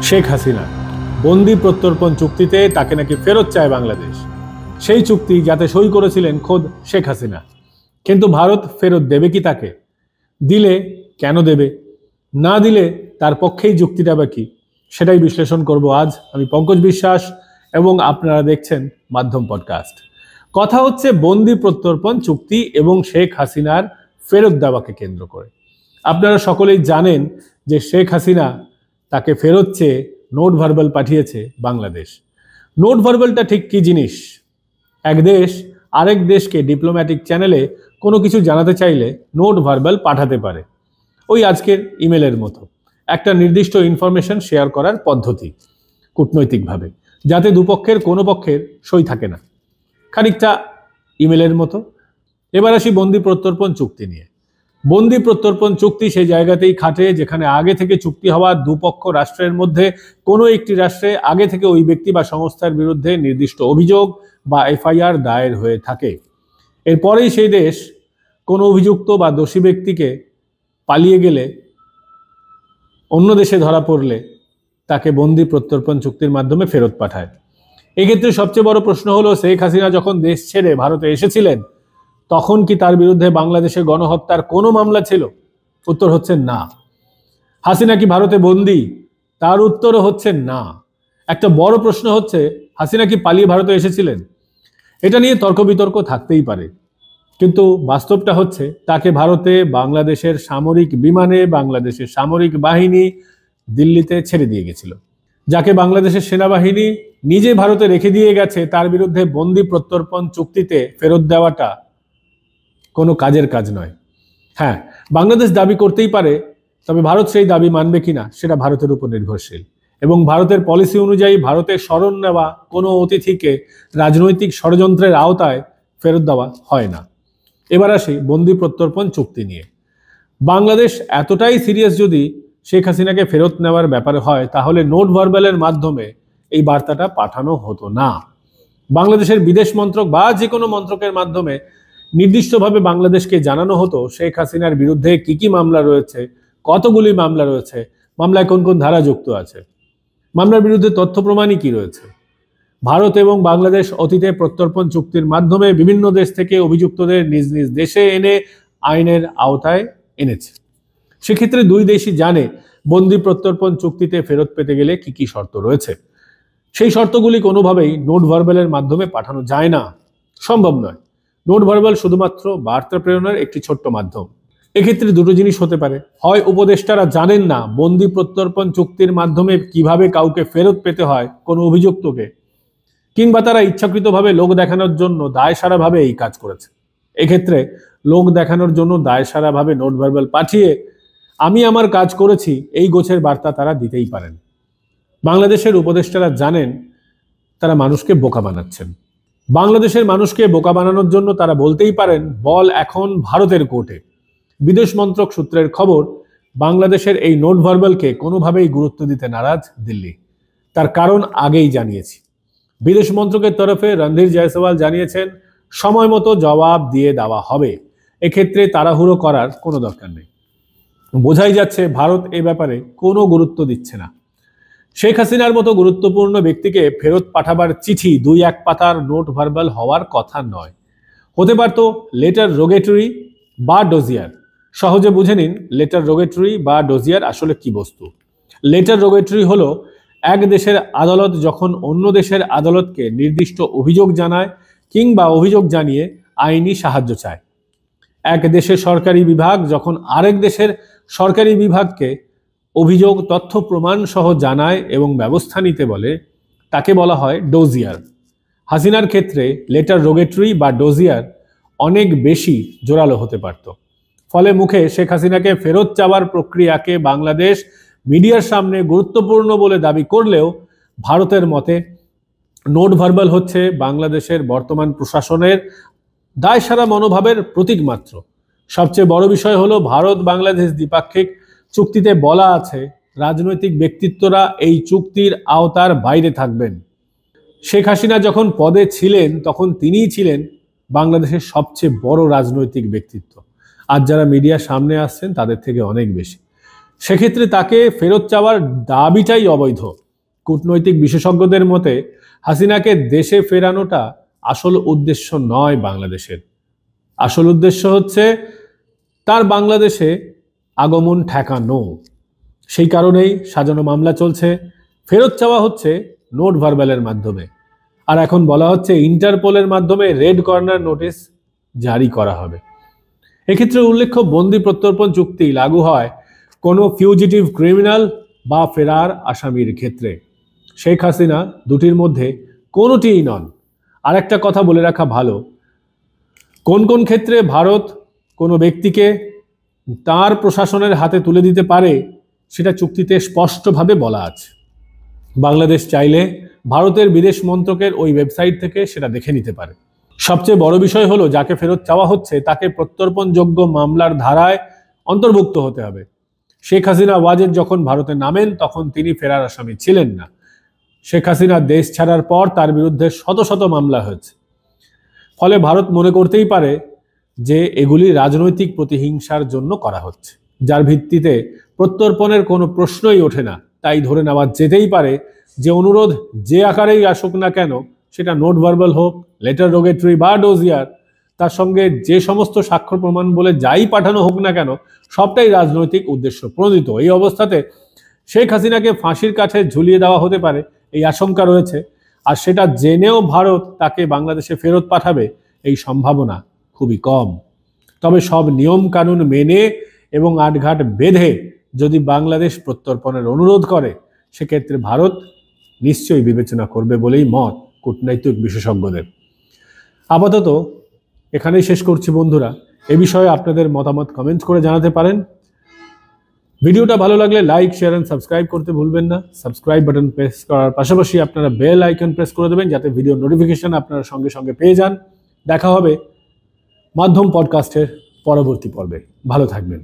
শেখ হাসিনা বন্দি প্রত্যর্পণ চুক্তিতে তাকে নাকি ফেরত চায় বাংলাদেশ। সেই চুক্তি যাতে সই করেছিলেন খোদ শেখ হাসিনা। কিন্তু ভারত ফেরত দেবে কি তাকে? দিলে কেন দেবে? না দিলে তার পক্ষেই যুক্তিটা বা কি? সেটাই বিশ্লেষণ করব আজ। আমি পঙ্কজ বিশ্বাস এবং আপনারা দেখছেন মাধ্যম পডকাস্ট। কথা হচ্ছে বন্দি প্রত্যর্পণ চুক্তি এবং শেখ হাসিনার ফেরত দেওয়াকে কেন্দ্র করে। আপনারা সকলেই জানেন যে শেখ হাসিনা তাকে ফেরত চেয়ে নোট ভার্বাল পাঠিয়েছে বাংলাদেশ। নোট ভার্বালটা ঠিক কি জিনিস? এক দেশ আরেক দেশকে ডিপ্লোম্যাটিক চ্যানেলে কোনো কিছু জানাতে চাইলে নোট ভার্বাল পাঠাতে পারে। ওই আজকের ইমেলের মতো একটা নির্দিষ্ট ইনফরমেশন শেয়ার করার পদ্ধতি কূটনৈতিকভাবে, যাতে দুপক্ষের কোনো পক্ষের সই থাকে না, খানিকটা ইমেলের মতো। এবার আসি বন্দি প্রত্যর্পণ চুক্তি নিয়ে। বন্দি প্রত্যর্পণ চুক্তি সেই জায়গাতেই খাটে যেখানে আগে থেকে চুক্তি হওয়া দুপক্ষ রাষ্ট্রের মধ্যে কোনো একটি রাষ্ট্রে আগে থেকে ওই ব্যক্তি বা সংস্থার বিরুদ্ধে নির্দিষ্ট অভিযোগ বা এফআইআর দায়ের হয়ে থাকে। এরপরেই সেই দেশ কোনো অভিযুক্ত বা দোষী ব্যক্তিকে পালিয়ে গেলে, অন্য দেশে ধরা পড়লে তাকে বন্দি প্রত্যর্পণ চুক্তির মাধ্যমে ফেরত পাঠায়। এক্ষেত্রে সবচেয়ে বড় প্রশ্ন হলো, শেখ হাসিনা যখন দেশ ছেড়ে ভারতে এসেছিলেন তখন কি তার বিরুদ্ধে বাংলাদেশে গণহত্যার কোনো মামলা ছিল? উত্তর হচ্ছে না। হাসিনা কি ভারতে বন্দী? তার উত্তরও হচ্ছে না। একটা বড় প্রশ্ন হচ্ছে, হাসিনা কি পালিয়ে ভারতে এসেছিলেন? এটা নিয়ে তর্ক বিতর্ক থাকতেই পারে, কিন্তু বাস্তবটা হচ্ছে তাকে ভারতে বাংলাদেশের সামরিক বিমানে বাংলাদেশের সামরিক বাহিনী দিল্লিতে ছেড়ে দিয়ে গেছিল। যাকে বাংলাদেশের সেনাবাহিনী নিজে ভারতে রেখে দিয়ে গেছে, তার বিরুদ্ধে বন্দি প্রত্যর্পণ চুক্তিতে ফেরত দেওয়াটা কোনো কাজের কাজ নয়। হ্যাঁ, বাংলাদেশ দাবি করতেই পারে, তবে ভারত সেই দাবি মানবে কিনা সেটা ভারতের উপর নির্ভরশীল। এবং ভারতের পলিসি অনুযায়ী ভারতের শরণ নেওয়া কোনো অতিথিকে রাজনৈতিক ষড়যন্ত্রের আওতায় ফেরত দেওয়া হয় না। এবার আসি বন্দি প্রত্যর্পণ চুক্তি নিয়ে। বাংলাদেশ এতটাই সিরিয়াস যদি শেখ হাসিনাকে ফেরত নেওয়ার ব্যাপারে হয়, তাহলে নোট ভার্বালের মাধ্যমে এই বার্তাটা পাঠানো হতো না। বাংলাদেশের বিদেশ মন্ত্রক বা যে কোনো মন্ত্রকের মাধ্যমে নির্দিষ্টভাবে বাংলাদেশকে জানানো হতো শেখ হাসিনার বিরুদ্ধে কি কি মামলা রয়েছে, কতগুলি মামলা রয়েছে, মামলায় কোন কোন ধারা যুক্ত আছে, মামলার বিরুদ্ধে তথ্য প্রমাণই কি রয়েছে। ভারত এবং বাংলাদেশ অতীতে প্রত্যর্পণ চুক্তির মাধ্যমে বিভিন্ন দেশ থেকে অভিযুক্তদের নিজ নিজ দেশে এনে আইনের আওতায় এনেছে। সেক্ষেত্রে দুই দেশই জানে বন্দি প্রত্যর্পণ চুক্তিতে ফেরত পেতে গেলে কি কি শর্ত রয়েছে। সেই শর্তগুলি কোনোভাবেই নোট ভার্বালের মাধ্যমে পাঠানো যায় না, সম্ভব নয়। নোট ভার্বাল শুধুমাত্র বার্তা প্রেরণের একটি ছোট্ট মাধ্যম। এক্ষেত্রে দুটো জিনিস হতে পারে, হয় উপদেষ্টারা জানেন না বন্দি প্রত্যর্পণ চুক্তির মাধ্যমে কিভাবে কাউকে ফেরত পেতে হয় কোনো অভিযুক্তকে, কিংবা তারা ইচ্ছাকৃতভাবে লোক দেখানোর জন্য দায়সারাভাবে এই কাজ করেছে। এক্ষেত্রে লোক দেখানোর জন্য দায়সারাভাবে নোট ভার্বাল পাঠিয়ে আমি আমার কাজ করেছি এই গোছের বার্তা তারা দিতেই পারেন। বাংলাদেশের উপদেষ্টারা জানেন তারা মানুষকে বোকা বানাচ্ছেন। বাংলাদেশের মানুষকে বোকা বানানোর জন্য তারা বলতেই পারেন, বল এখন ভারতের কোর্টে। বিদেশ মন্ত্রক সূত্রের খবর, বাংলাদেশের এই নোট ভার্বালকে কোনোভাবেই গুরুত্ব দিতে নারাজ দিল্লি। তার কারণ আগেই জানিয়েছি। বিদেশ মন্ত্রকের তরফে রণধীর জয়সওয়াল জানিয়েছেন সময় মতো জবাব দিয়ে দেওয়া হবে, এক্ষেত্রে তাড়াহুড়ো করার কোনো দরকার নেই। বোঝাই যাচ্ছে ভারত এ ব্যাপারে কোনো গুরুত্ব দিচ্ছে না। শেখ হাসিনার মতো গুরুত্বপূর্ণ ব্যক্তিকে ফেরত পাঠাবার চিঠি 2-1 পাতার নোট ভার্বাল হওয়ার কথা নয়। হতে পারত লেটার রোগেটরি বা ডোজিয়ার। সহজে বুঝে নিন লেটার রোগেটরি বা ডোজিয়ার আসলে কি বস্তু। লেটার রোগেটরি হলো এক দেশের আদালত যখন অন্য দেশের আদালতকে নির্দিষ্ট অভিযোগ জানায় কিংবা অভিযোগ জানিয়ে আইনি সাহায্য চায়। এক দেশের সরকারি বিভাগ যখন আরেক দেশের সরকারি বিভাগকে অভিযোগ তথ্য প্রমাণ সহ জানায় এবং ব্যবস্থা নিতে বলে, তাকে বলা হয় ডোজিয়ার। হাসিনার ক্ষেত্রে লেটার রোগেটরি বা ডোজিয়ার অনেক বেশি জোরালো হতে পারত। ফলে মুখে শেখ হাসিনাকে ফেরত চাওয়ার প্রক্রিয়াকে বাংলাদেশ মিডিয়ার সামনে গুরুত্বপূর্ণ বলে দাবি করলেও ভারতের মতে নোট ভার্বাল হচ্ছে বাংলাদেশের বর্তমান প্রশাসনের দায়সারা মনোভাবের প্রতীক মাত্র। সবচেয়ে বড় বিষয় হলো, ভারত বাংলাদেশ দ্বিপাক্ষিক চুক্তিতে বলা আছে রাজনৈতিক ব্যক্তিত্বরা এই চুক্তির আওতার বাইরে থাকবেন। শেখ হাসিনা যখন পদে ছিলেন তখন তিনিই ছিলেন বাংলাদেশের সবচেয়ে বড় রাজনৈতিক ব্যক্তিত্ব। আজ যারা মিডিয়ার সামনে আসছেন তাদের থেকে অনেক বেশি। সেক্ষেত্রে তাকে ফেরত চাওয়ার দাবিটাই অবৈধ। কূটনৈতিক বিশেষজ্ঞদের মতে হাসিনাকে দেশে ফেরানোটা আসল উদ্দেশ্য নয় বাংলাদেশের। আসল উদ্দেশ্য হচ্ছে তার বাংলাদেশে আগমন ঠেকানো। সেই কারণেই সাজানো মামলা চলছে, ফেরত চাওয়া হচ্ছে নোট ভার্বালের মাধ্যমে, আর এখন বলা হচ্ছে ইন্টারপোলের মাধ্যমে রেড কর্নার নোটিশ জারি করা হবে। এক্ষেত্রে উল্লেখ্য, বন্দি প্রত্যর্পণ চুক্তি লাগু হয় কোনো ফিউজিটিভ ক্রিমিনাল বা ফেরার আসামির ক্ষেত্রে। শেখ হাসিনা দুটির মধ্যে কোনোটিই নন। আর একটা কথা বলে রাখা ভালো, কোন কোন ক্ষেত্রে ভারত কোনো ব্যক্তিকে তার প্রশাসনের হাতে তুলে দিতে পারে সেটা চুক্তিতে স্পষ্টভাবে বলা আছে। বাংলাদেশ চাইলে ভারতের বিদেশ মন্ত্রকের ওই ওয়েবসাইট থেকে সেটা দেখে নিতে পারে। সবচেয়ে বড় বিষয় হলো, যাকে ফেরত চাওয়া হচ্ছে তাকে প্রত্যর্পণযোগ্য মামলার ধারায় অন্তর্ভুক্ত হতে হবে। শেখ হাসিনা ওয়াজেদ যখন ভারতে নামেন তখন তিনি ফেরার আসামি ছিলেন না। শেখ হাসিনা দেশ ছাড়ার পর তার বিরুদ্ধে শত শত মামলা হয়েছে। ফলে ভারত মনে করতেই পারে যে এগুলি রাজনৈতিক প্রতিহিংসার জন্য করা হচ্ছে, যার ভিত্তিতে প্রত্যর্পণের কোনো প্রশ্নই ওঠে না। তাই ধরে নেওয়া যেতেই পারে যে অনুরোধ যে আকারেই আসুক না কেন, সেটা নোট ভার্বাল হোক, লেটার রোগেটরি বা ডোজিয়ার, তার সঙ্গে যে সমস্ত সাক্ষ্য প্রমাণ বলে যাই পাঠানো হোক না কেন, সবটাই রাজনৈতিক উদ্দেশ্য প্রণোদিত। এই অবস্থাতে শেখ হাসিনাকে ফাঁসির কাঠে ঝুলিয়ে দেওয়া হতে পারে এই আশঙ্কা রয়েছে, আর সেটা জেনেও ভারত তাকে বাংলাদেশে ফেরত পাঠাবে এই সম্ভাবনা খুবই কম। তবে সব নিয়ম কানুন মেনে এবং আটঘাট বেঁধে যদি বাংলাদেশ প্রত্যর্পণের অনুরোধ করে, সেক্ষেত্রে ভারত নিশ্চয়ই বিবেচনা করবে বলেই মত কূটনৈতিক বিশেষজ্ঞদের। আপাতত এখানেই শেষ করছি বন্ধুরা। এ বিষয়ে আপনাদের মতামত কমেন্ট করে জানাতে পারেন। ভিডিওটা ভালো লাগলে লাইক, শেয়ার এন্ড সাবস্ক্রাইব করতে ভুলবেন না। সাবস্ক্রাইব বাটন প্রেস করার পাশাপাশি আপনারা বেল আইকন প্রেস করে দেবেন, যাতে ভিডিও নোটিফিকেশন আপনারা সঙ্গে সঙ্গে পেয়ে যান। দেখা হবে মাধ্যম পডকাস্টের পরবর্তী পর্বে। ভালো থাকবেন।